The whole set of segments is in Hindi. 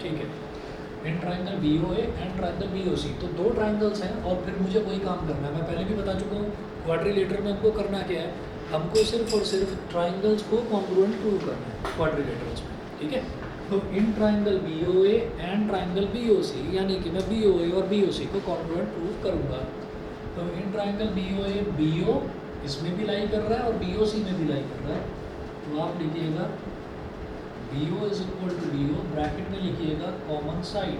ठीक है, in triangle B O A and triangle B O C, तो दो ट्राइंगल्स हैं और फिर मुझे वही काम करना है। मैं पहले भी बता चुका हूँ क्वाड्रिलेटर में हमको करना क्या है, हमको सिर्फ और सिर्फ ट्राइंगल्स को कॉन्ग्रुएंट प्रूव करना है क्वाड्रिलेटर्स में, ठीक है। तो in triangle B O A and triangle B O C, यानी कि मैं बी ओ ए और बी ओ सी को कॉन्ग्रुएंट प्रूव करूँगा। तो in triangle B O A B O इसमें भी लाई कर रहा है और बी ओ सी में भी लाई कर रहा है, तो आप लिखिएगा B O is equal to B O, bracket में लिखिएगा common side,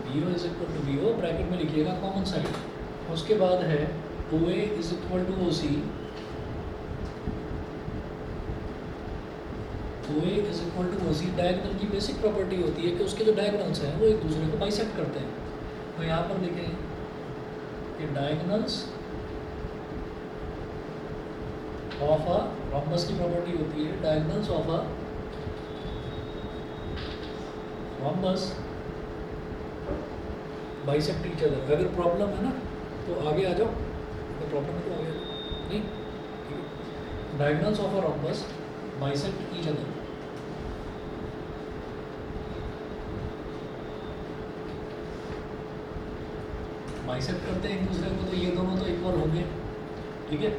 B O is equal to B O, bracket में लिखिएगा कॉमन साइड। उसके बाद है O A is equal to O C, O A is equal to O C. Diagonal की बेसिक प्रॉपर्टी होती है कि उसके जो डायगोनल्स हैं वो एक दूसरे को बाइसेक्ट करते हैं। तो यहाँ पर देखें कि डायगोनल्स ऑफ अ रॉम्बस की प्रॉपर्टी होती है, diagonals of a rhombus bisect each other. अगर प्रॉब्लम है ना तो आगे आ जाओ, अगर प्रॉब्लम है तो आगे आ जाओ, नहीं ठीक है। Diagonals of a rhombus bisect each other, bisect करते हैं एक दूसरे को, तो ये दोनों तो इक्वल होंगे, ठीक है।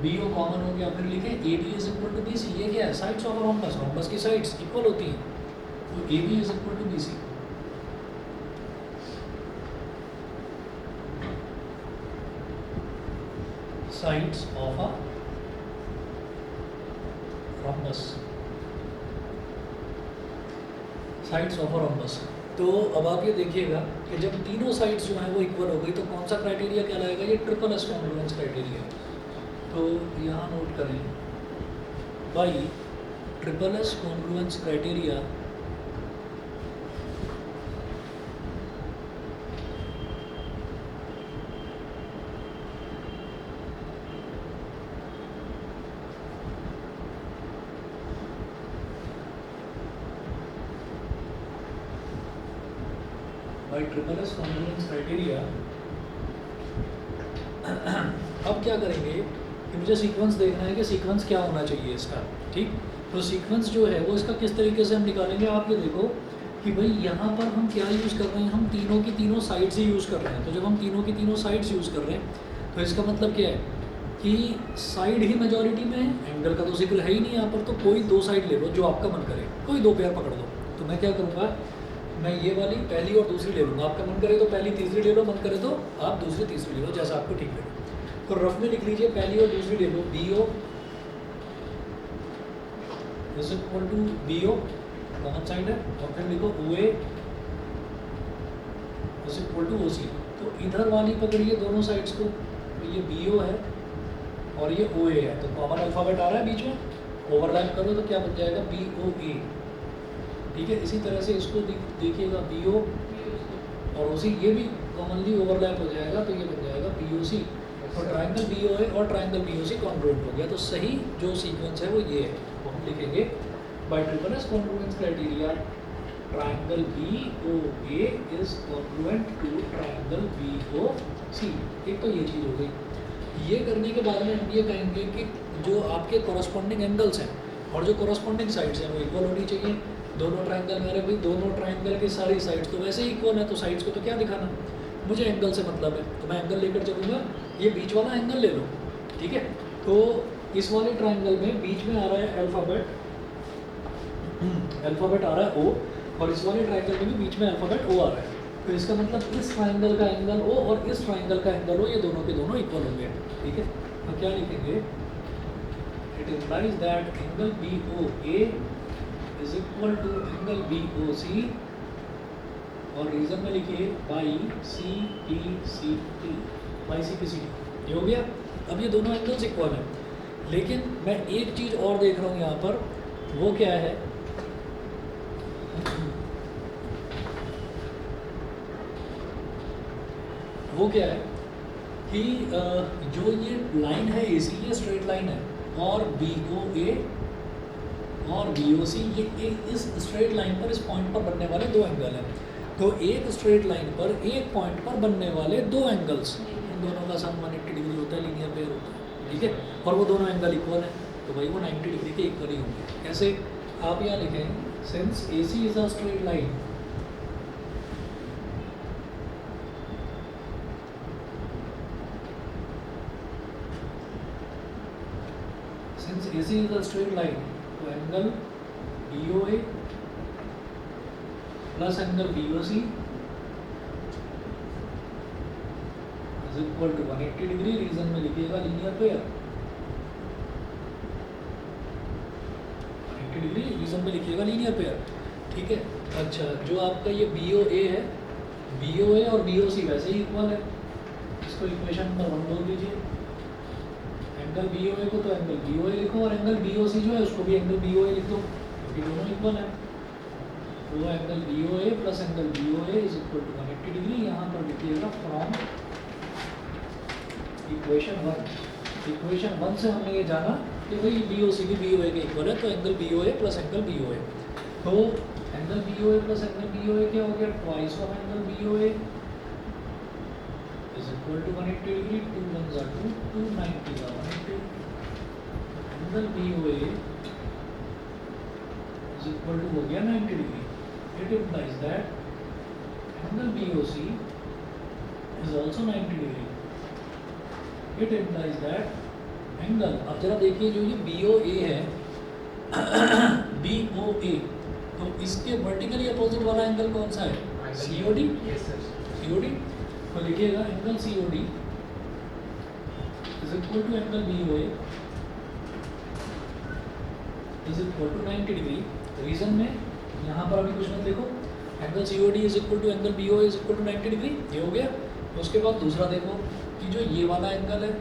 बी ओ कॉमन हो गया, फिर लिखें A B is equal to B C. ये क्या है, साइड्स ऑफ रॉम्बस, रॉम्बस की साइड्स इक्वल होती हैं, तो A B is equal to B C. Sides of a rhombus, sides of a rhombus. तो अब आप ये देखिएगा कि जब तीनों साइड्स जो हैं वो इक्वल हो गई तो कौन सा क्राइटेरिया कहलाएगा, ये ट्रिपल एस कॉन्ग्रुएंस क्राइटेरिया। तो यहाँ नोट करें, by triple S congruence criteria by triple S congruence criteria. अब क्या करेंगे कि मुझे सीक्वेंस देखना है कि सीक्वेंस क्या होना चाहिए इसका, ठीक। तो सीक्वेंस जो है वो इसका किस तरीके से हम निकालेंगे, आप ये देखो कि भाई यहाँ पर हम क्या यूज़ कर रहे हैं, हम तीनों की तीनों साइड्स ही यूज़ कर रहे हैं। तो जब हम तीनों की तीनों साइड्स यूज़ कर रहे हैं तो इसका मतलब क्या है कि साइड ही मेजॉरिटी में है, एंगल का तो जिक्र है ही नहीं यहाँ पर। तो कोई दो साइड ले लो जो आपका मन करे, कोई दो पेयर पकड़ लो। तो मैं क्या करूँगा, मैं ये वाली पहली और दूसरी ले लूँगा, आपका मन करे तो पहली तीसरी ले लो, मन करे तो आप दूसरी तीसरी ले लो, जैसा आपको ठीक लगे। तो रफ में लिख लीजिए, पहली और दूसरी ले लो, B O is equal to B O common side है, और फिर लिखो O A is equal to O C. तो इधर वाली पकड़िए दोनों साइड्स को, तो ये बी ओ है और ये ओ ए है, तो कॉमन अल्फ़ाबेट आ रहा है बीच में, ओवरलैप करो तो क्या बन जाएगा, बी ओ ए, ठीक है। इसी तरह से इसको देखिएगा, बी ओ और ओ सी, ये भी कॉमनली ओवरलैप हो जाएगा, तो ये बन जाएगा बी ओ सी। और ट्राइंगल बी ओ ए और triangle B O C congruent हो गया। तो सही जो सीक्वेंस है वो ये है, वो हम लिखेंगे by triple S congruence criteria, triangle B O A is congruent to triangle B O C. एक तो ये चीज़ हो गई। ये करने के बाद में हम ये कहेंगे कि जो आपके कॉरस्पॉन्डिंग एंगल्स हैं और जो कॉरस्पॉन्डिंग साइड्स हैं वो इक्वल होनी चाहिए। दोनों ट्राइंगल में, अरे भाई दोनों ट्राइंगल की सारी साइड्स तो वैसे ही इक्वल है, तो साइड्स को तो क्या दिखाना, मुझे एंगल से मतलब है, तो मैं एंगल लेकर चलूँगा। ये बीच वाला एंगल ले लो, ठीक है। तो इस वाले ट्राइंगल में बीच में आ रहा है अल्फ़ाबेट, अल्फ़ाबेट आ रहा है ओ, और इस वाले ट्राइंगल में भी बीच में अल्फ़ाबेट ओ आ रहा है। तो इसका मतलब इस ट्राइंगल का एंगल ओ और इस ट्राइंगल का एंगल ओ, ये दोनों के दोनों इक्वल होंगे, ठीक है। तो क्या लिखेंगे, it implies that angle B O A is equal to angle B O C, और रीजन में लिखिए by C P C T, by C P C T. ये हो गया। अब ये दोनों एंगल्स इक्वल हैं, लेकिन मैं एक चीज़ और देख रहा हूँ यहाँ पर, वो क्या है, वो क्या है कि जो ये लाइन है ए सी, ये स्ट्रेट लाइन है, और बी ओ ए और बी ओ सी, ये इस स्ट्रेट लाइन पर, इस पॉइंट पर बनने वाले दो एंगल हैं। तो एक स्ट्रेट लाइन पर एक पॉइंट पर बनने वाले दो एंगल्स, इन दोनों का सम 180 डिग्री होता है, लीनियर पेयर होता है, ठीक है। और वो दोनों एंगल इक्वल हैं, तो भाई वो 90 डिग्री के इक्वल ही होंगे। कैसे, आप यहाँ लिखें Since AC is a straight line, since AC is a straight line, तो angle BOA plus angle BOC is equal to 180 degree. Reason में लिखिएगा लीनियर पेयर, 180 डिग्री रीजन में लिखिएगा लीनियर पेयर, ठीक है। अच्छा, जो आपका ये BOA है, BOA और BOC वैसे ही इक्वल है, इसको इक्वेशन नंबर 1 बोल दीजिए। एंगल BOA को तो एंगल BOA लिखो और एंगल BOC जो है उसको भी एंगल BOA लिख दो, क्योंकि दोनों इक्वल है। तो angle BOA plus angle BOA is equal to 180 degree. यहाँ पर लिखिएगा फ्रॉम इक्वेशन 1। इक्वेशन 1 से हमने ये जाना कि भाई BOC भी BOA के इक्वल है, तो angle BOA plus angle BOA, तो angle BOA plus angle BOA क्या हो गया, twice of angle BOA is equal to 180 degree. 2 1 जा 2, 290 जा 180। Angle BOA is equal to हो गया 90 degree. It implies that angle BOC is also 90 degree. It implies that angle, अब जरा देखिए जो ये BOA है BOA, तो इसके वर्टिकली अपोजिट वाला एंगल कौन सा है, COD। COD तो लिखिएगा angle COD is equal to angle BOA is equal to 90 degree. Reason में यहाँ पर अभी कुछ मत देखो, angle COD is equal to angle BOA is equal to 90 degree, ये हो गया। उसके बाद दूसरा देखो कि जो ये वाला एंगल है,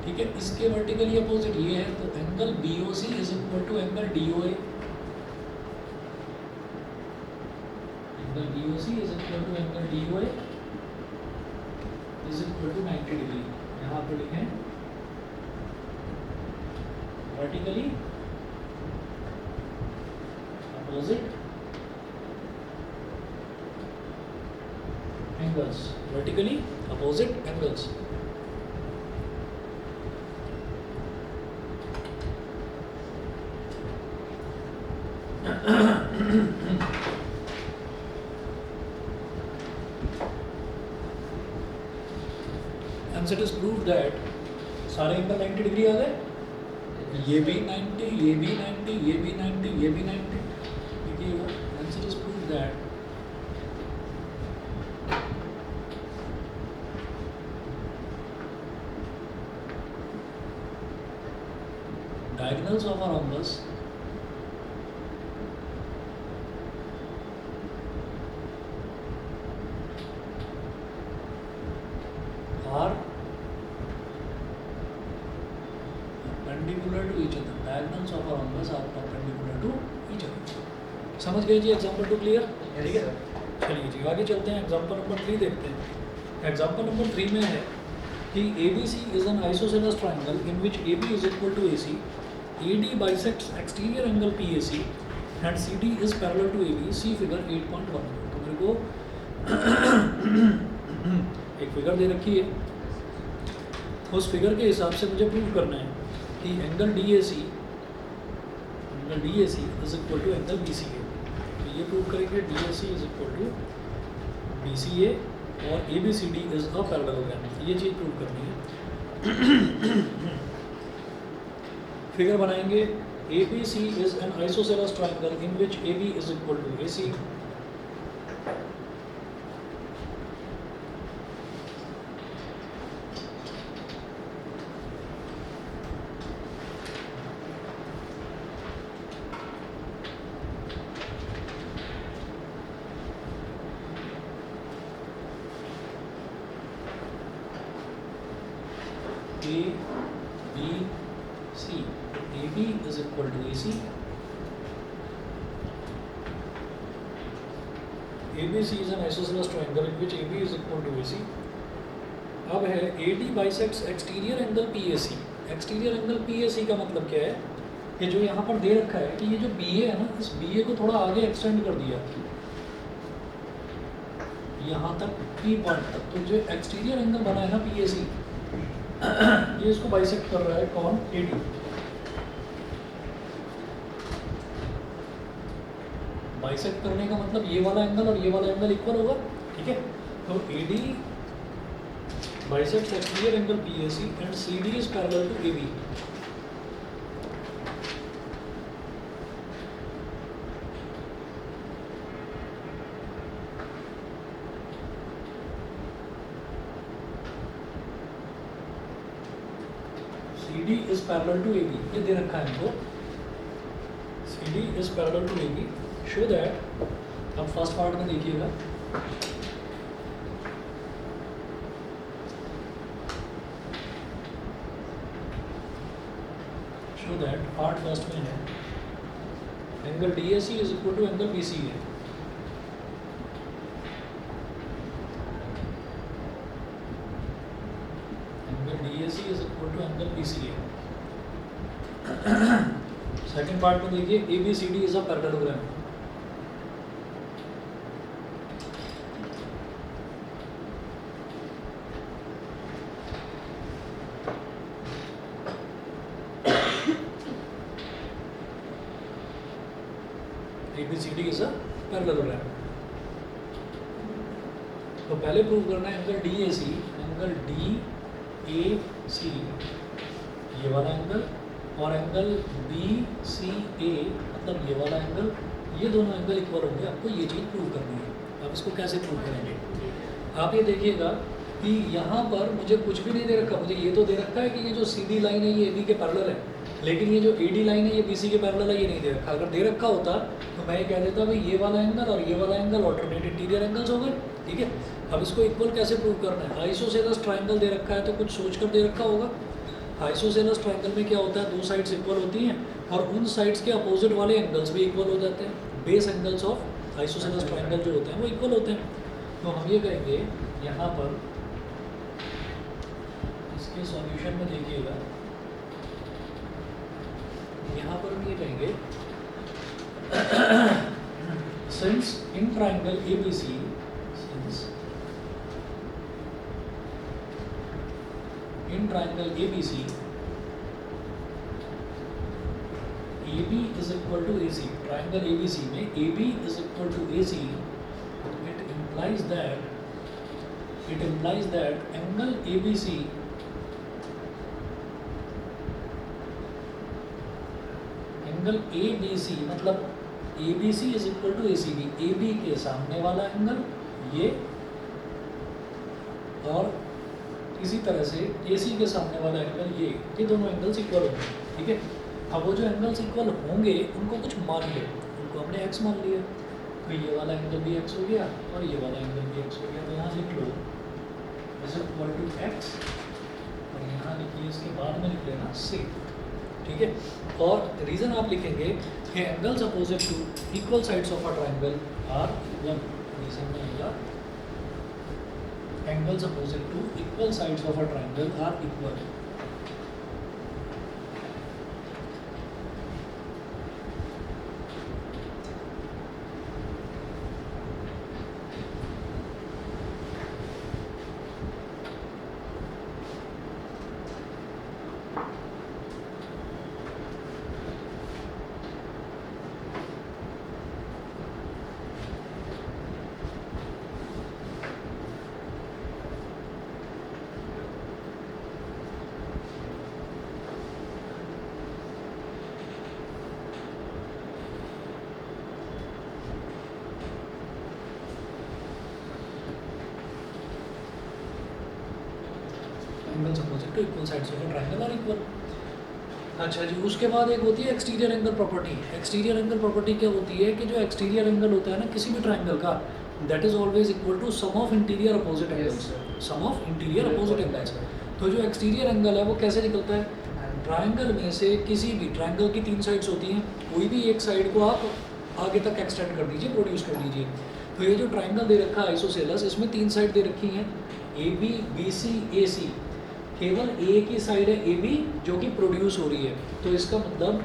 ठीक है, इसके वर्टिकली अपोजिट ये है, तो angle BOC is equal to angle DOA। Angle BOC is equal to angle DOA is equal to 90 degree. यहाँ पर लिखें vertically opposite angles, vertically opposite angles. Hence it is proved that सारे एंगल 90 डिग्री आ गए, ये भी 90, ये भी 90, ये भी 90, ये भी 90। देखिएगा, hence it is proved that diagonals of a rhombus are perpendicular to each other. Diagonals of a rhombus are perpendicular to each other. समझ गए जी? Example 2 clear? ठीक है, चलिए जी आगे चलते हैं, एग्जाम्पल नंबर 3 देखते हैं। एग्जाम्पल नंबर 3 में है कि ABC is an isosceles triangle in which AB is equal to AC, AD bisects exterior angle PAC and CD is parallel to AB. See figure 8.1। तो मेरे को एक फिगर दे रखी है, उस फिगर के हिसाब से मुझे प्रूव करना है कि angle DAC is equal to angle BCA। तो ये प्रूव करेंगे DAC is equal to BCA और ABCD इज अ पैरेललोग्राम, ये चीज़ प्रूव करनी है। फिगर बनाएंगे, ABC is an isosceles triangle in which AB is equal to AC। ABC, AB is equal to AC। ABC is an isosceles triangle in which AB is equal to AC। अब है AD bisects exterior angle PAC। Exterior angle PAC का मतलब क्या है कि जो यहाँ पर दे रखा है कि ये जो BA है ना, इस BA को थोड़ा आगे एक्सटेंड कर दिया यहाँ तक P पॉइंट तक, तो जो एक्सटीरियर एंगल बना है ना PAC, ये इसको बाइसेक्ट कर रहा है कौन, AD। बाइसेक्ट करने का मतलब ये वाला एंगल और ये वाला एंगल इक्वल होगा, ठीक है। तो AD bisects exterior angle PAC and CD is parallel to AB। CD is parallel to AB, ये दे रखा है हमको। CD is parallel to AB, show that, अब फर्स्ट पार्ट में देखिएगा, show that पार्ट फर्स्ट में है angle DAC is equal to angle BCA। DAC is equal to angle BCA। Second part में देखिए ABCD is a parallelogram। ABCD is a parallelogram। तो पहले प्रूव करना है एंगल DAC, एंगल DAC ये वाला एंगल और एंगल BCA मतलब ये वाला एंगल, ये दोनों एंगल इक्वल होंगे। आपको ये चीज़ प्रूव करनी है। अब इसको कैसे प्रूव करेंगे, आप ये देखिएगा कि यहाँ पर मुझे कुछ भी नहीं दे रखा, मुझे ये तो दे रखा है कि ये जो सीधी लाइन है ये AB के पैरेलल है, लेकिन ये जो AD लाइन है ये BC के पैरेलल है, ये नहीं दे रखा। अगर दे रखा होता तो मैं ये कह देता भाई ये वाला एंगल और ये वाला एंगल ऑल्टरनेट इंटीरियर एंगल्स हो गए, ठीक है। अब इसको इक्वल कैसे प्रूव करना है, आइसोसेलेस ट्रायंगल दे रखा है तो कुछ सोच कर दे रखा होगा। आइसोसेलेस ट्रायंगल में क्या होता है, दो साइड्स इक्वल होती हैं और उन साइड्स के अपोजिट वाले एंगल्स भी इक्वल हो जाते हैं। Base angles of isosceles triangle जो होते हैं वो इक्वल होते हैं। तो हम ये कहेंगे यहाँ पर इसके सॉल्यूशन में देखिएगा, यहाँ पर हम ये कहेंगे since in triangle ABC, in triangle ABC, AB is equal to AC, triangle ABC में AB is equal to AC, it implies that angle ABC angle ABC मतलब ABC is equal to ACB, AB के सामने वाला एंगल ये और इसी तरह से AC के सामने वाला एंगल ये दोनों एंगल्स इक्वल होंगे, ठीक है। अब वो जो एंगल्स इक्वल होंगे उनको कुछ मान ले, उनको हमने x मान लिया, तो ये वाला एंगल भी x हो गया और ये वाला एंगल भी x हो गया। तो यहाँ लिख लो इज इक्वल टू x और यहाँ लिखिए इसके बाद में लिख लेना c, ठीक है। और रीज़न आप लिखेंगे कि angles opposite to equal sides of a triangle are equal, reason में आएगा angles opposite to equal sides of a triangle are equal। Angles opposite to equal sides of a triangle are equal. अच्छा जी, उसके बाद एक होती है exterior angle property. Exterior angle property क्या होती है कि जो एक्सटीरियर एंगल होता है ना किसी भी ट्रायंगल का, that is always equal to sum of interior opposite angles, sum of interior opposite angles. तो जो एक्सटीरियर एंगल है वो कैसे निकलता है, ट्रायंगल में से किसी भी ट्रायंगल की तीन साइड्स होती हैं, कोई भी एक साइड को आप आगे तक एक्सटेंड कर दीजिए, प्रोड्यूस कर दीजिए। तो ये जो ट्रायंगल दे रखा है आइसोसेलस, इसमें तीन साइड दे रखी हैं AB BC AC, केवल A की साइड है AB जो कि प्रोड्यूस हो रही है। तो इसका मतलब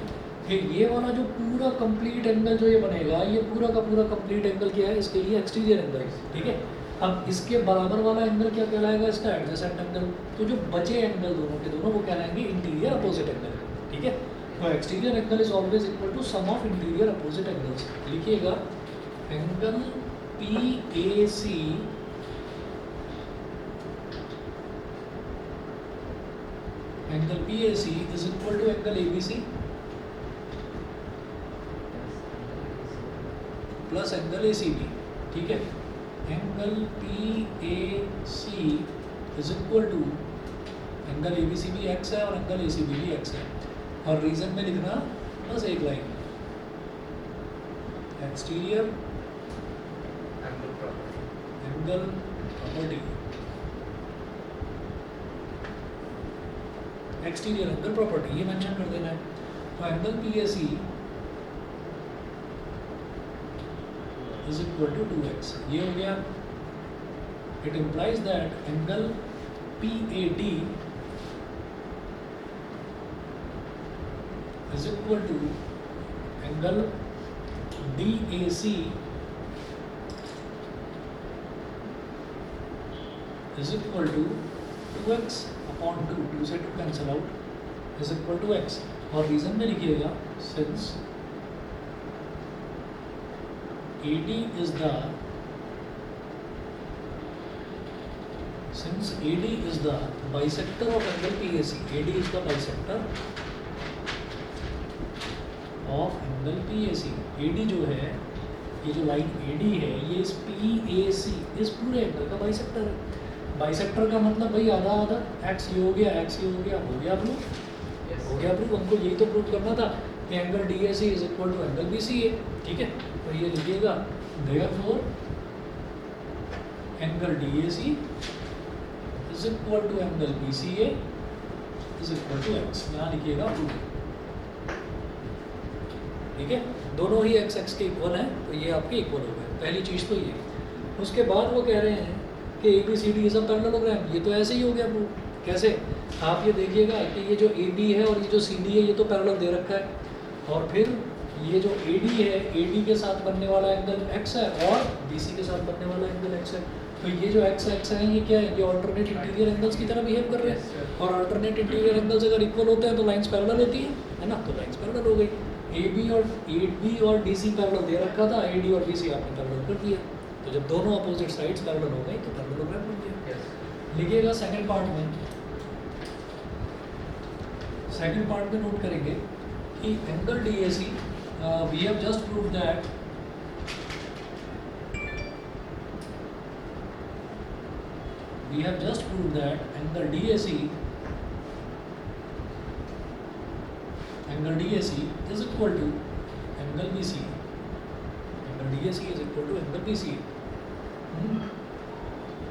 कि ये वाला जो पूरा कंप्लीट एंगल जो ये बनेगा, ये पूरा का पूरा कंप्लीट एंगल क्या है, इसके लिए एक्सटीरियर एंगल, ठीक है। अब इसके बराबर वाला एंगल क्या कहलाएगा, इसका एडजेसेंट एंगल। तो जो बचे एंगल दोनों के दोनों वो कहलाएंगे इंटीरियर अपोजिट एंगल, ठीक है। तो exterior angle is always equal to sum of interior opposite angles. लिखिएगा angle PAC is equal to angle ABC plus angle ACB, ठीक है। Angle PAC is equal to angle ABC भी x है और एंगल ACB भी x है, और रीजन में लिखना बस एक line, exterior angle property, exterior angle property ये मेंशन कर देना है। तो angle PAC is equal to 2x, ये हो गया। It implies that angle PAD is equal to angle DAC is equal to 2x upon 2 से 2 cancel out is equal to x, और रीजन में लिखिएगा since AD is the bisector of angle PAC, AD is the bisector of angle PAC। AD जो है, ये जो लाइन AD है, ये इस PAC इस पूरे एंगल का बाइसेक्टर है। बाइसेक्टर का मतलब भाई आधा आधा, x ये हो गया, x ये हो गया, हो गया प्रूफ, हो गया प्रूफ। हमको यही तो प्रूफ करना था कि angle DAC is equal to angle BCA, ठीक है। तो ये लिखिएगा therefore angle DAC is equal to angle BCA is equal to x, यहाँ लिखिएगा प्रूफ, ठीक है। दोनों ही x के इक्वल हैं, तो ये आपके इक्वल हो गए, पहली चीज़ तो ये। उसके बाद वो कह रहे हैं कि ABCD इज अ पैरेललोग्राम, ये तो ऐसे ही हो गया प्रूफ। कैसे? आप ये देखिएगा कि ये जो AB है और ये जो CD है, ये तो पैरेलल दे रखा है, और फिर ये जो AD है, AD के साथ बनने वाला एंगल x है और BC के साथ बनने वाला एंगल x है। तो ये जो x है ये क्या है? ये ऑल्टरनेट इंटीरियर एंगल्स की तरह बिहेव कर रहे हैं, और ऑल्टरनेट इंटीरियर एंगल्स अगर इक्वल होते हैं तो लाइंस पैरेलल होती है ना, तो लाइंस पैरेलल हो गई। AB और DC पैरेलल दे रखा था, AD और BC आपने पैरेलल कर दिया, तो जब दोनों अपोजिट साइड्स पैरेलल हो गई तो पैरेललोग्राम बन गया। लिखिएगा सेकंड पार्ट में, सेकंड पार्ट में नोट करेंगे कि angle DAC we have just proved that angle DAC is equal to angle BC, angle DAC is equal to angle BC।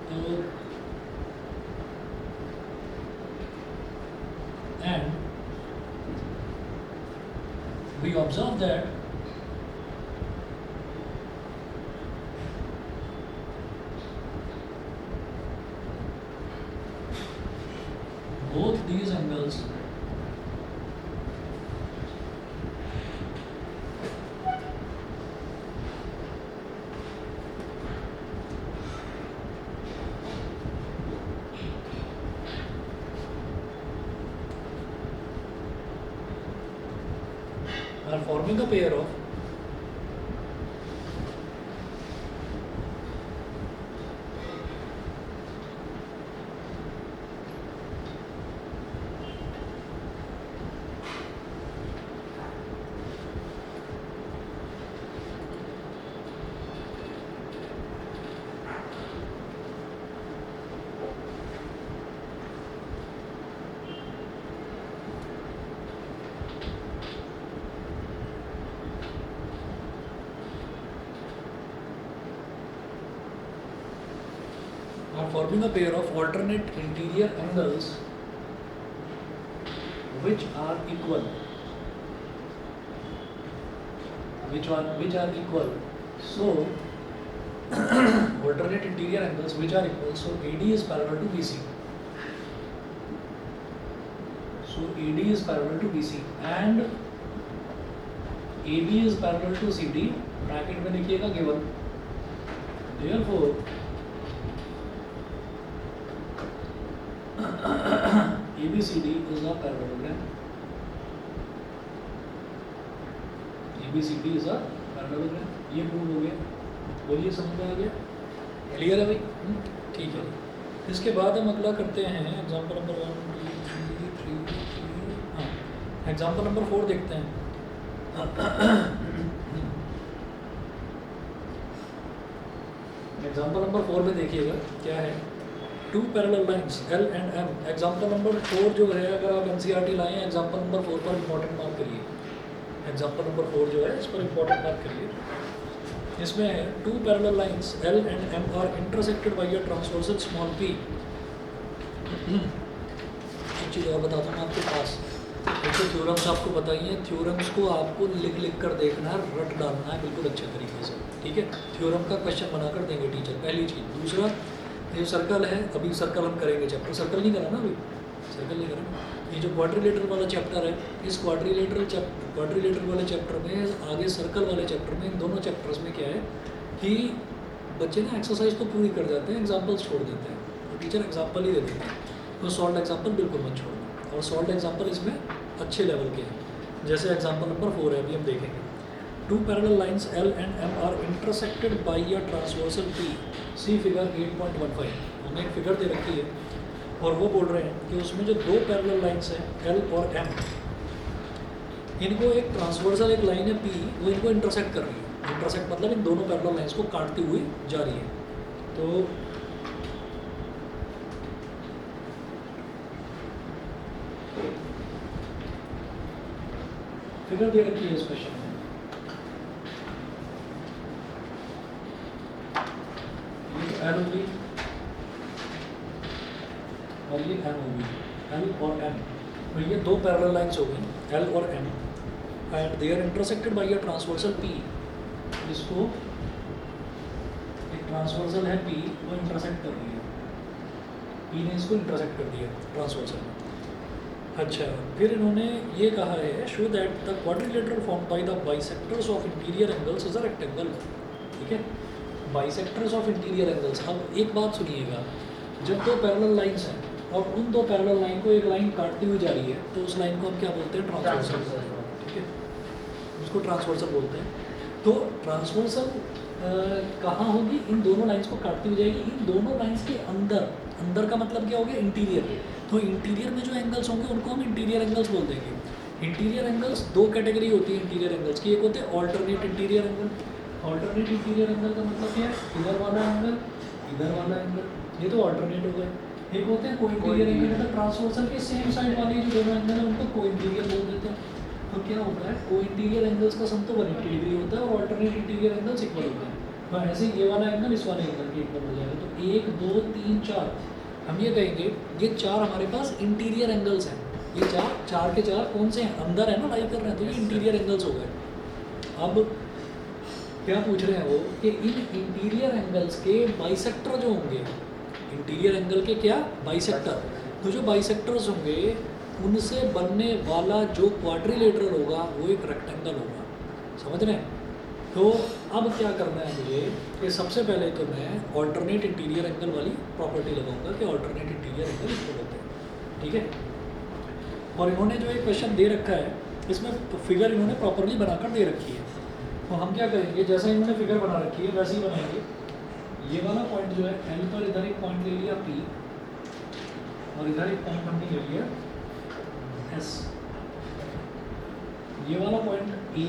तो and we observe that both these angles are forming a pair of alternate interior angles which are equal, so alternate interior angles which are equal, so AD is parallel to BC, and AB is parallel to CD, bracket में लिखिएगा given, therefore ABCD is a parallelogram, ABCD is a parallelogram, ये प्रूव हो गया। बोलिए, समझ में आ गया? क्लियर है भाई? ठीक है। इसके बाद हम अगला करते हैं एग्जाम्पल नंबर 1 2 3 3। हाँ, एग्जाम्पल नंबर 4 देखते हैं। एग्जाम्पल नंबर 4 में देखिएगा क्या है, two parallel lines L and M। Example number 4 जो है, अगर आप NCERT लाएँ एग्जाम्पल नंबर 4 पर इंपॉर्टेंट मार्क करिए। एग्जाम्पल नंबर 4 जो है इस पर इंपॉर्टेंट मार्क करिए। इसमें है two parallel lines L and M are intersected by a transversal small p। एक चीज़ और बताता हूँ आपके पास, जैसे थ्योरम्स आपको बताइए, थ्योरम्स को आपको लिख लिख कर देखना है, रट डालना है बिल्कुल अच्छे तरीके से, ठीक है? थ्योरम का क्वेश्चन बनाकर देंगे टीचर, पहली चीज़। दूसरा, ये सर्कल है, अभी सर्कल हम करेंगे चैप्टर, सर्कल नहीं करा ना अभी, सर्कल नहीं करेंगे। ये जो क्वाड्रिलेटरल वाला चैप्टर है, इस क्वाड्रिलेटरल वाले चैप्टर में, आगे सर्कल वाले चैप्टर में, इन दोनों चैप्टर्स में क्या है कि बच्चे ना एक्सरसाइज तो पूरी कर जाते हैं, एग्जाम्पल्स छोड़ देते हैं, तो टीचर एग्जाम्पल ही दे देते हैं। तो सॉल्व एग्जाम्पल बिल्कुल मत छोड़ना, और सॉल्व एग्जाम्पल इसमें अच्छे लेवल के हैं। जैसे एग्जाम्पल नंबर 4 है, अभी हम देखेंगे। Two parallel lines L and M are intersected by a transversal P। See figure 8.15 हमने एक फिगर दे रखी है, और वो बोल रहे हैं कि उसमें जो दो पैरेलल लाइंस हैं L और M, इनको एक ट्रांसवर्सल एक लाइन है P, वो इनको इंटरसेक्ट कर रही है। इंटरसेक्ट मतलब इन दोनों पैरेलल लाइंस को काटती हुई जा रही है। तो फिगर दे रखी है इस क्वेश्चन में, ये तो L होगी और ये M होगी, L और M। तो ये दो पैरेलल लाइंस हो गई L और M, and they are intersected by a transversal P। इसको एक ट्रांसवर्सल है P, वो इंटरसेक्ट कर रही है, P ने इसको इंटरसेक्ट कर दिया ट्रांसवर्सल में। अच्छा, फिर इन्होंने ये कहा है, show that the quadrilateral form by the bisectors of interior angles is a rectangle. ठीक है, बाइसेक्टर्स ऑफ इंटीरियर एंगल्स। अब एक बात सुनिएगा, जब दो पैरेलल लाइंस हैं और उन दो पैरेलल लाइन को एक लाइन काटती हुई जा रही है, तो उस लाइन को हम क्या बोलते हैं? ट्रांसवर्सल। ठीक है, उसको ट्रांसवर्सल बोलते हैं। तो ट्रांसवर्सल कहाँ होगी? इन दोनों लाइंस को काटती हुई जाएगी, इन दोनों लाइंस के अंदर। अंदर का मतलब क्या हो गया? इंटीरियर। तो इंटीरियर में जो एंगल्स होंगे उनको हम इंटीरियर एंगल्स बोल देंगे। इंटीरियर एंगल्स दो कैटेगरी होती है इंटीरियर एंगल्स की, एक होते हैं alternate interior angle. Alternate interior angle का मतलब क्या है? इधर वाला एंगल, इधर वाला एंगल, ये तो ऑल्टरनेट हो गए। एक होते हैं को इंटीरियर एंगल, मतलब ट्रांसवर्सल के सेम साइड वाले जो दोनों एंगल हैं उनको को इंटीरियर बोल देते हैं। तो क्या होता है, को इंटीरियर एंगल्स का सम तो 180 डिग्री होता है और ऑल्टरनेट इंटीरियर एंगल्स इक्वल होते हैं। तो ऐसे ये वाला एंगल इस वाले एंगल के इक्वल हो जाएगा। तो 1 2 3 4, हम ये कहेंगे ये 4 हमारे पास इंटीरियर एंगल्स हैं। ये चार के चार कौन से हैं? अंदर है ना, लाई कर रहे हैं, तो ये इंटीरियर एंगल्स हो गए। अब क्या पूछ रहे हैं वो कि इन इंटीरियर एंगल्स के बाइसेक्टर जो होंगे, इंटीरियर एंगल के क्या? बाइसेक्टर। तो जो बाइसेक्टर्स होंगे उनसे बनने वाला जो क्वाड्रिलेटरल होगा वो एक रेक्टेंगल होगा। समझ रहे हैं? तो अब क्या करना है मुझे कि सबसे पहले तो मैं ऑल्टरनेट इंटीरियर एंगल वाली प्रॉपर्टी लगाऊंगा कि ऑल्टरनेट इंटीरियर एंगल इक्वल होते हैं। ठीक है, और इन्होंने जो एक क्वेश्चन दे रखा है इसमें तो फिगर इन्होंने प्रॉपरली बनाकर दे रखी है। तो हम क्या करेंगे, जैसे इन्होंने फिगर बना रखी है वैसे ही बनाएंगे। ये वाला पॉइंट जो है L पर, इधर एक पॉइंट ले लिया P, और इधर एक पॉइंट हमने ले लिया S। ये वाला पॉइंट A,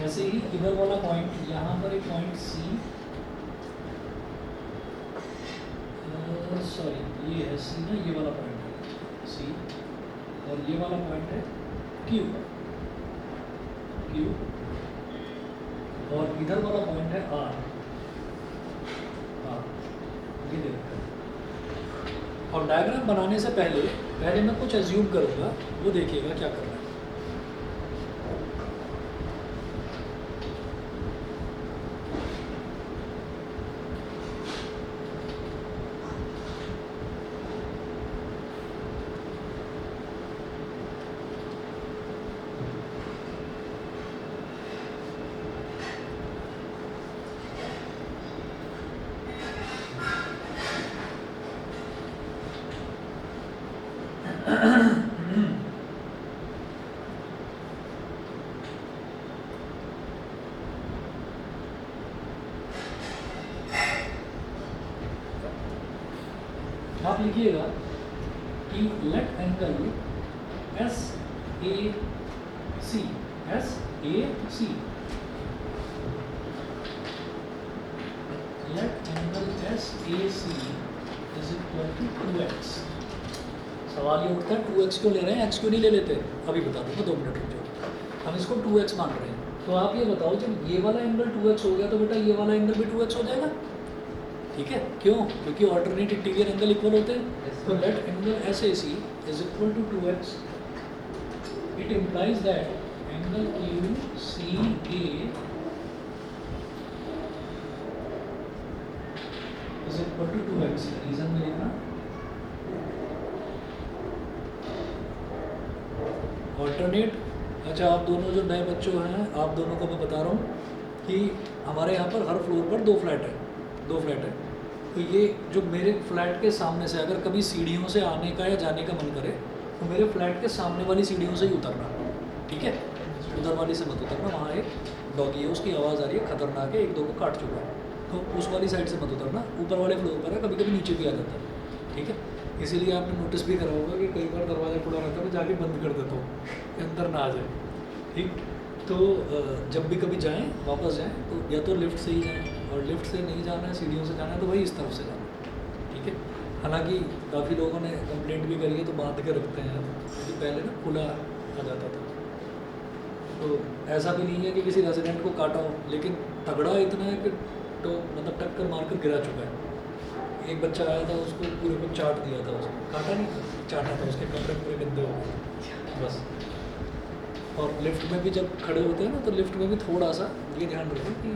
ऐसे ही इधर वाला पॉइंट, यहाँ पर एक पॉइंट C, सॉरी ये है C ना, ये वाला पॉइंट है C, और ये वाला पॉइंट है Q, और इधर वाला पॉइंट है R। ये देखो, और डायग्राम बनाने से पहले मैं कुछ एज्यूम करूँगा, वो देखिएगा क्या करना है। आप लिखिएगा कि let angle S A C, S A C, let angle S A C is equal to 2x। सवाल ये उठता है 2x क्यों ले रहे हैं, x क्यों नहीं ले लेते, अभी बता दूंगा, 2 मिनट रुक जाओ। हम इसको 2x मान रहे हैं, तो आप ये बताओ जब ये वाला एंगल 2x हो गया तो बेटा ये वाला एंगल भी 2x हो जाएगा, ठीक है। क्यों? क्योंकि ऑल्टरनेट इंटीरियर एंगल इक्वल होते हैं। तो let angle S A C is equal to 2x, it implies that angle Q C A is equal to 2x। Reason में लिखना ऑल्टरनेट। अच्छा, आप दोनों जो नए बच्चों हैं, आप दोनों को मैं बता रहा हूँ कि हमारे यहाँ पर हर फ्लोर पर 2 फ्लैट है। तो ये जो मेरे फ्लैट के सामने से अगर कभी सीढ़ियों से आने का या जाने का मन करे तो मेरे फ्लैट के सामने वाली सीढ़ियों से ही उतरना, ठीक है। उधर वाली से मत उतरना, वहाँ एक डॉगी है, उसकी आवाज़ आ रही है, खतरनाक है, 1-2 को काट चुका है, तो उस वाली साइड से मत उतरना। ऊपर वाले फ्लोर पर है, कभी कभी नीचे भी आ जाता है, ठीक है। इसीलिए आपने नोटिस भी करा होगा कि कई बार दरवाज़ा खुला रहता है, मैं जाके बंद कर देता हूँ कि अंदर ना आ जाए, ठीक। तो जब भी कभी जाएं, वापस जाएं तो या तो लिफ्ट से ही जाएं, और लिफ्ट से नहीं जाना है, सीढ़ियों से जाना है, तो भाई इस तरफ से जाना, ठीक है। हालांकि काफ़ी लोगों ने कंप्लेंट भी करी है, तो बांध के रखते हैं, क्योंकि पहले ना खुला आ जाता था। तो ऐसा भी नहीं है कि किसी रेजिडेंट को काटा हो, लेकिन तगड़ा इतना है कि तो मतलब टक्कर मार कर गिरा चुका है। एक बच्चा आया था, उसको पूरे को चाट दिया था, उसको काटा नहीं था, चाटा था, उसके कपड़े पूरे गंदे हो गए बस। और लिफ्ट में भी जब खड़े होते हैं ना, तो लिफ्ट में भी थोड़ा सा ये ध्यान रखें कि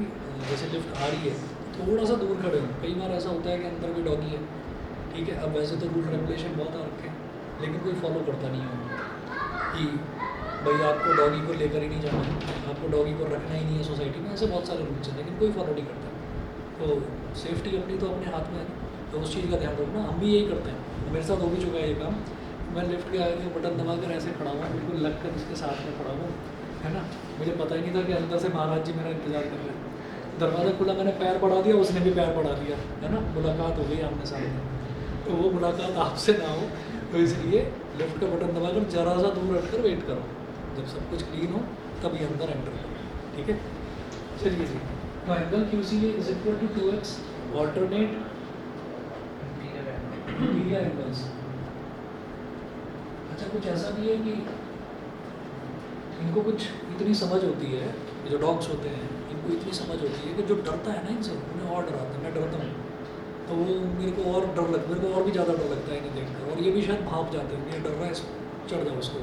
जैसे लिफ्ट आ रही है थोड़ा सा दूर खड़े हों। कई बार ऐसा होता है कि अंदर भी डॉगी है, ठीक है। अब वैसे तो रूल रेगुलेशन बहुत आ रखे हैं, लेकिन कोई फॉलो करता नहीं है कि भाई आपको डॉगी को लेकर ही नहीं जाना है, आपको डॉगी को रखना ही नहीं है सोसाइटी में। ऐसे बहुत सारे रूल्स हैं, लेकिन कोई फॉलो नहीं करता। तो सेफ्टी अपनी तो अपने हाथ में है, तो उस चीज़ का ध्यान रखना। हम भी यही करते हैं, मेरे साथ हो भी चुका है ये काम। मैं लिफ्ट के आगे बटन दबाकर ऐसे खड़ा हुआ, बिल्कुल लग कर उसके साथ में खड़ा हुआ, है ना। मुझे पता ही नहीं था कि अंदर से महाराज जी मेरा इंतज़ार कर रहे हैं। दरवाज़ा खुला, मैंने पैर बढ़ा दिया, उसने भी पैर बढ़ा दिया, है ना। मुलाकात हो गई आमने सामने। तो वो मुलाकात आपसे ना हो, तो इसलिए लिफ्ट का बटन दबाकर जरा सा दूर हटकर वेट करो, जब सब कुछ क्लीन हो तभी अंदर एंटर करो, ठीक है। चलिए जी, तो angle Q C is equal to 2x alternate interior angles. अच्छा, कुछ ऐसा भी है कि इनको कुछ इतनी समझ होती है, जो डॉग्स होते हैं इनको इतनी समझ होती है कि जो डरता है ना इनसे, उन्हें और डराता है। मैं डरता हूँ तो वो मेरे को और डर लगता है, मेरे को और भी ज़्यादा डर लगता है इन्हें देखकर। और ये भी शायद भाप जाते हैं, ये डर रहा है, चढ़ जाओ उसको,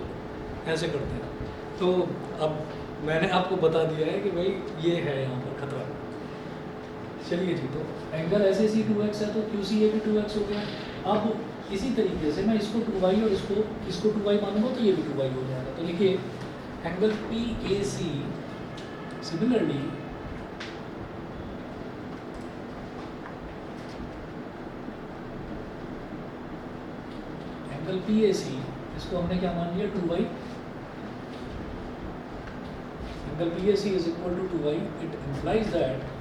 ऐसे करते हैं। तो अब मैंने आपको बता दिया है कि भाई ये है यहाँ पर खतरा। चलिए जी, तो एंगल ऐसे सी 2x है, तो क्यू सी ए भी 2x हो गया। अब इसी तरीके से मैं इसको 2y और इसको 2y मानूंगा, तो ये भी 2y हो जाएगा। तो लिखिए angle P A C similarly angle P A C, इसको हमने क्या मान लिया, 2y। Angle P A C is equal to 2y, it implies that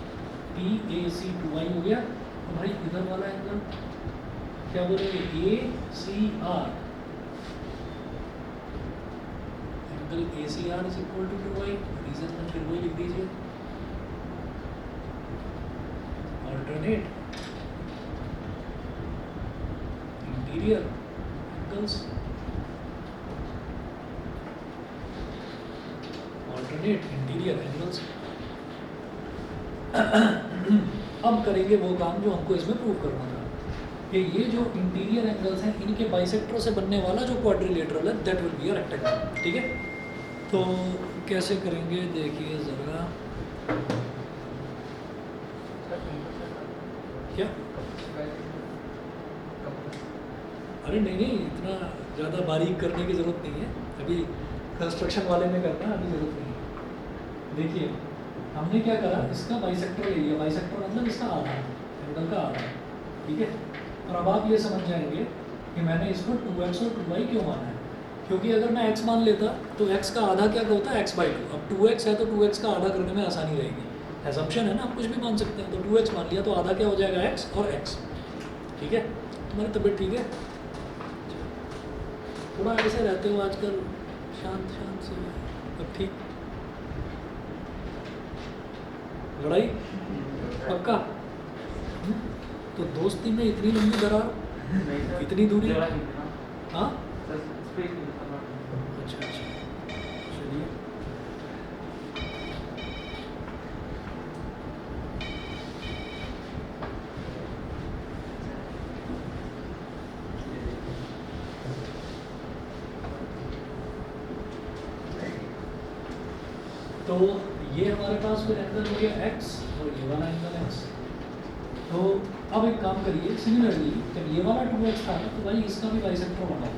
P A C 2y हो गया। तो भाई इधर वाला एंगल क्या बोलेंगे, A C R, angle A C R is equal to 2y। रीजन में फिर वही लिख दीजिए, alternate interior angles, alternate interior angles. अब करेंगे वो काम जो हमको इसमें प्रूव करना था, कि ये जो इंटीरियर एंगल्स हैं इनके बाइसेक्टर से बनने वाला जो क्वाड्रिलेटरल है that will be a rectangle, ठीक है। तो कैसे करेंगे देखिए ज़रा, क्या, अरे नहीं, इतना ज़्यादा बारीक करने की ज़रूरत नहीं है, अभी कंस्ट्रक्शन वाले में करना, अभी ज़रूरत नहीं है। देखिए हमने क्या करा, इसका बाइसेक्टर ले लिया, बाइसेक्टर मतलब इसका आधा, एंगल का आधा, ठीक है। और अब आप ये समझ जाएंगे कि मैंने इसको 2x और 2y क्यों माना है। क्योंकि अगर मैं x मान लेता तो x का आधा क्या होता है, x/2। अब 2x है तो 2x का आधा करने में आसानी रहेगी, एजम्पशन है ना, आप कुछ भी मान सकते हैं। तो 2x मान लिया तो आधा क्या हो जाएगा, x और x, ठीक है। तुम्हारी तबीयत ठीक है? थोड़ा ऐसे रहते हो आजकल, शांत शांत से, अब ठीक? लड़ाई पक्का? तो दोस्ती में इतनी लंबी दरार, इतनी दूरी? हाँ, अच्छा अच्छा, चलिए। तो ये हमारे पास फिर एंगल हो गया x और ये वाला एंगल x। तो अब एक काम करिए, सिमिलरली जब ये वाला 2x था तो भाई इसका भी बाइसेक्टर बनाओ,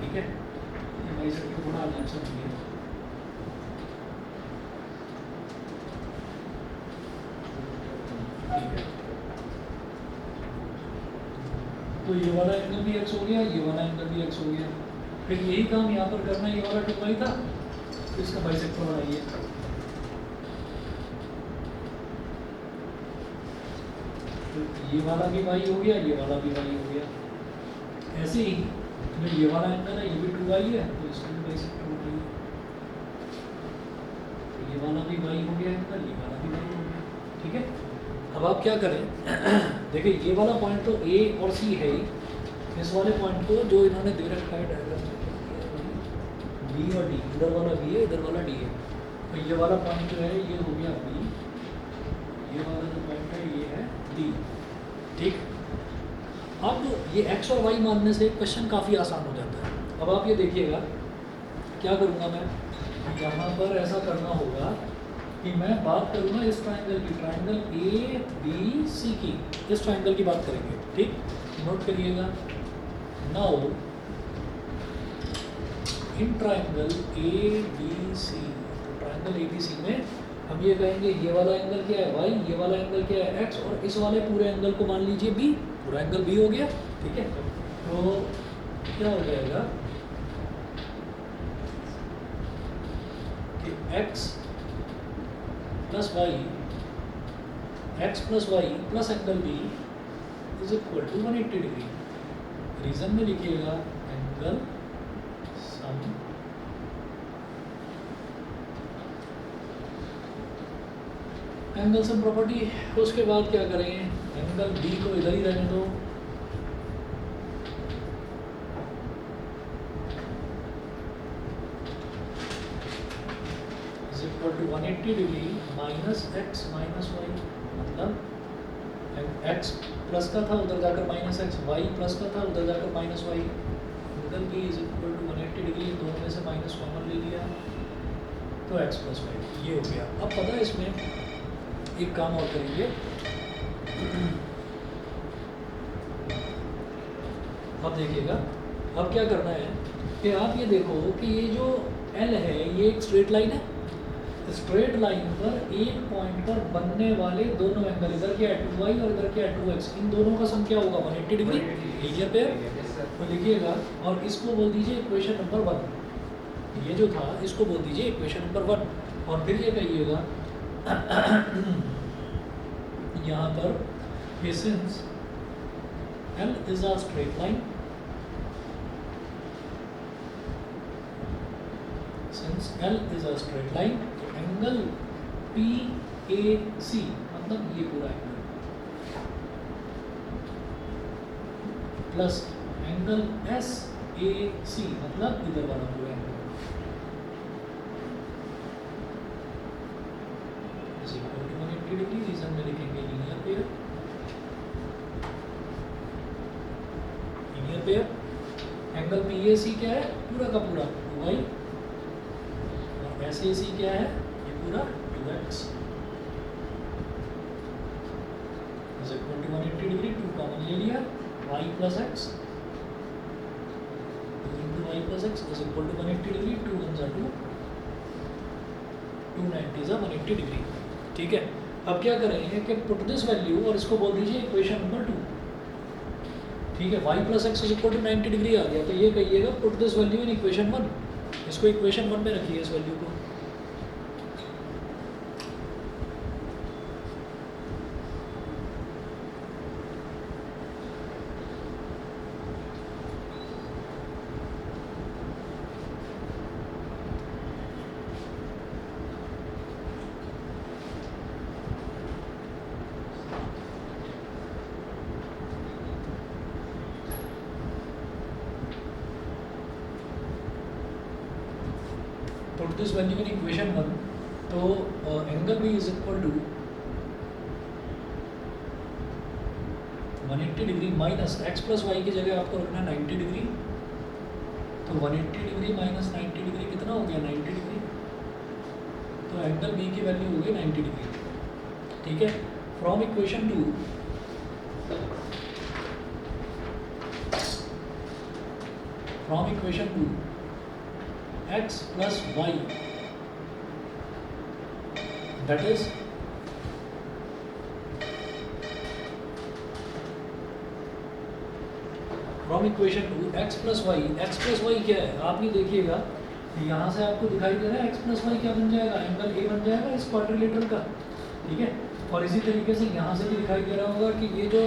ठीक है? ये बाइसेक्टर बना लें समझिए। ठीक है, तो ये वाला एंगल भी x हो गया, ये वाला एंगल भी x हो गया। फिर यही काम यहाँ पर करना, ये वाला 2y था तो इसका बाइसेक्टर बनाइए। तो ये वाला भी y हो गया, ये वाला भी y हो गया। ऐसे ही जो ये वाला एंगल है ये भी 2y है तो इसका भी बाइसेक्टर बनाइए। तो ये वाला भी y हो गया एंगल, ये वाला भी y हो गया, ठीक है? अब आप क्या करें, देखिए ये वाला पॉइंट तो A और C है ही, इस वाले पॉइंट को जो इन्होंने दे रखा है डायग्राम में, B और D, इधर वाला B है, इधर वाला D है, तो ये वाला पॉइंट जो है ये हो गया B, ये वाला जो पॉइंट है ये है D, ठीक? अब ये x और y मानने से क्वेश्चन काफ़ी आसान हो जाता है। अब आप ये देखिएगा, क्या करूँगा मैं, यहाँ पर ऐसा करना होगा कि मैं बात करूँगा इस ट्राइंगल की, ट्राइंगल ए बी सी की, इस ट्राइंगल की बात करेंगे, ठीक? नोट करिएगा, now in triangle A B C, तो ट्राइंगल ए बी सी में हम ये कहेंगे ये वाला एंगल क्या है y, ये वाला एंगल क्या है x, और इस वाले पूरे एंगल को मान लीजिए b, पूरा एंगल b हो गया, ठीक है? तो क्या हो जाएगा कि x plus y, x plus y plus angle B is equal to 180 degree. Reason में लिखिएगा angle sum angle sum property. उसके बाद क्या करें, एंगल बी को इधर ही रहने दो, equal to 180 degree minus x minus y, मतलब एक्स प्लस का था उधर जाकर माइनस एक्स, वाई प्लस का था उधर जाकर minus y, angle B is equal to 180 degree, दोनों में से माइनस कॉमन ले लिया तो एक्स प्लस वाई, ये हो गया। अब पता है इसमें एक काम और करेंगे, अब देखिएगा, अब क्या करना है कि आप ये देखो कि ये जो एल है ये एक स्ट्रेट लाइन है, स्ट्रेट लाइन पर एक पॉइंट पर बनने वाले दोनों एंगल, इधर क्या है 2y और इधर क्या है 2x, इन दोनों का सम क्या होगा 180 डिग्री, लीजिए पेयर, तो लिखिएगा और इसको बोल दीजिए इक्वेशन नंबर 1, ये जो था इसको बोल दीजिए इक्वेशन नंबर 1, और फिर ये कहिएगा यहाँ पर since L is a straight line, since L is a straight line, angle PAC मतलब ये पूरा एंगल प्लस एंगल SAC मतलब इधर वाला पूरा एंगल, इस इक्वल टू 180 डिग्री, रीजन में लिखेंगे linear pair, linear pair. Angle PAC क्या है, पूरा का पूरा 2y, और SAC क्या है, ये पूरा 2x, is equal to 180 degree, 2 common ले लिया, y plus x, 2 into y plus x is equal to 180 degree, 2 1 जा 2, 290 जा 180 डिग्री, ठीक है? अब क्या करेंगे कि पुट दिस वैल्यू और इसको बोल दीजिए इक्वेशन नंबर 2, ठीक है? y plus x is equal to 90 degree आ गया, तो ये कहिएगा put this value in equation 1, इसको इक्वेशन 1 में रखिए इस वैल्यू को, put this value in equation 1, तो angle B is equal to 180 degree minus x plus y की जगह आपको रखना है 90 डिग्री, तो 180 डिग्री माइनस 90 डिग्री कितना हो गया 90 डिग्री, तो एंगल बी की वैल्यू हो गई 90 डिग्री। ठीक है, from equation 2 x plus y, that is from equation 2 x plus y क्या है आप ही देखिएगा, यहाँ से आपको दिखाई दे रहा है x plus y क्या बन जाएगा, एंगल a बन जाएगा इस क्वाड्रिलेटरल का। ठीक है, और इसी तरीके से यहाँ से भी दिखाई दे रहा होगा कि ये जो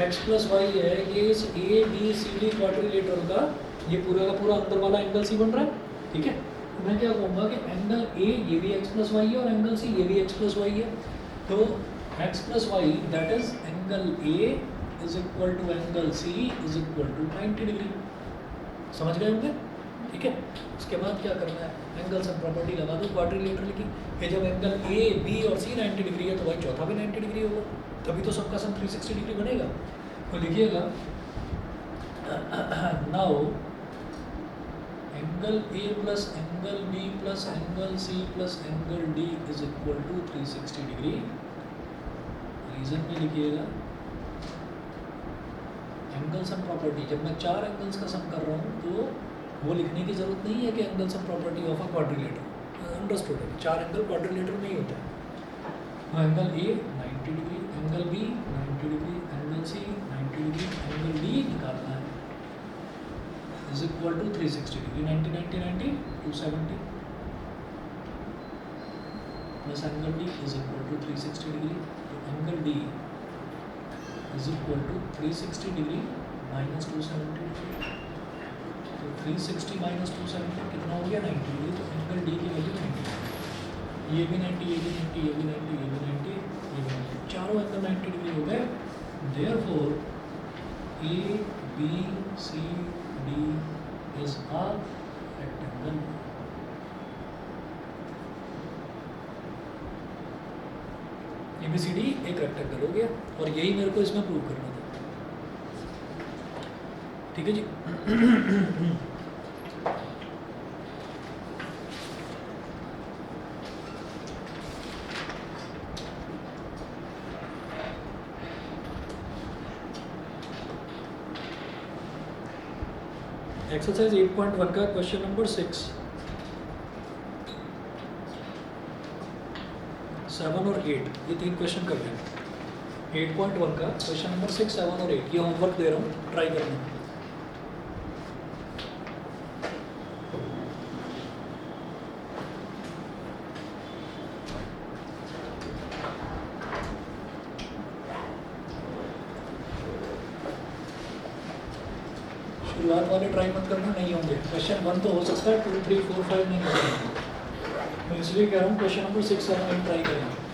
x plus y है ये इस a b c d quadrilateral का ये पूरा का पूरा अंदर वाला एंगल c बन रहा है। ठीक है, तो मैं क्या कहूँगा कि एंगल a ये भी x plus y है और एंगल c ये भी x plus y है, तो x plus y that is angle a is equal to angle c is equal to 90 degree. समझ गए होंगे। ठीक है, उसके बाद क्या करना है, एंगल सम प्रॉपर्टी लगा दो क्वाड्रिलेटरल की, ये जब एंगल a b और c 90 डिग्री है तो भाई चौथा भी 90 डिग्री होगा, तभी तो सबका सम 360 डिग्री बनेगा। तो लिखिएगा now angle a plus angle b plus angle c plus angle d is equal to 360 degree. Reason में लिखिएगा एंगल सम प्रॉपर्टी, जब मैं चार एंगल्स का सम कर रहा हूँ तो वो लिखने की जरूरत नहीं है कि angle sum property of a quadrilateral, understood है, चार एंगल क्वाड्रिलेटर में ही होता है। Angle a 90 degree, angle b 90 degree, angle c 90 degree, angle d निकालना है is equal to 360 degree, 90 90 90 270 plus angle d is equal to 360 degree, तो angle d is equal to 360 degree minus 270 degree, तो 360 माइनस 270 कितना हो गया 90 डिग्री, तो एंगल d की वैल्यू 90, ये भी 90 ये भी 90 ये भी 90 ये भी 90 ये भी 90, चारों एंगल 90 डिग्री हो गए। Therefore a b c d is a rectangle. ABCD एक रेक्टेंगल हो गया और यही मेरे को इसमें प्रूव करना था। ठीक है जी। एक्सरसाइज 8.1 का क्वेश्चन नंबर 6, 7 और 8 ये तीन क्वेश्चन कर रहे हैं। 8.1 का क्वेश्चन नंबर 6, 7 और 8 ये होमवर्क दे रहा हूँ, ट्राई करना। शुरुआत वाले ट्राई मत करना, नहीं होंगे। क्वेश्चन 1 तो हो सकता है, 2 3 4 5 नहीं हो सकता, तो इसलिए कह रहा हूँ क्वेश्चन नंबर 6 7 8 ट्राई करेंगे।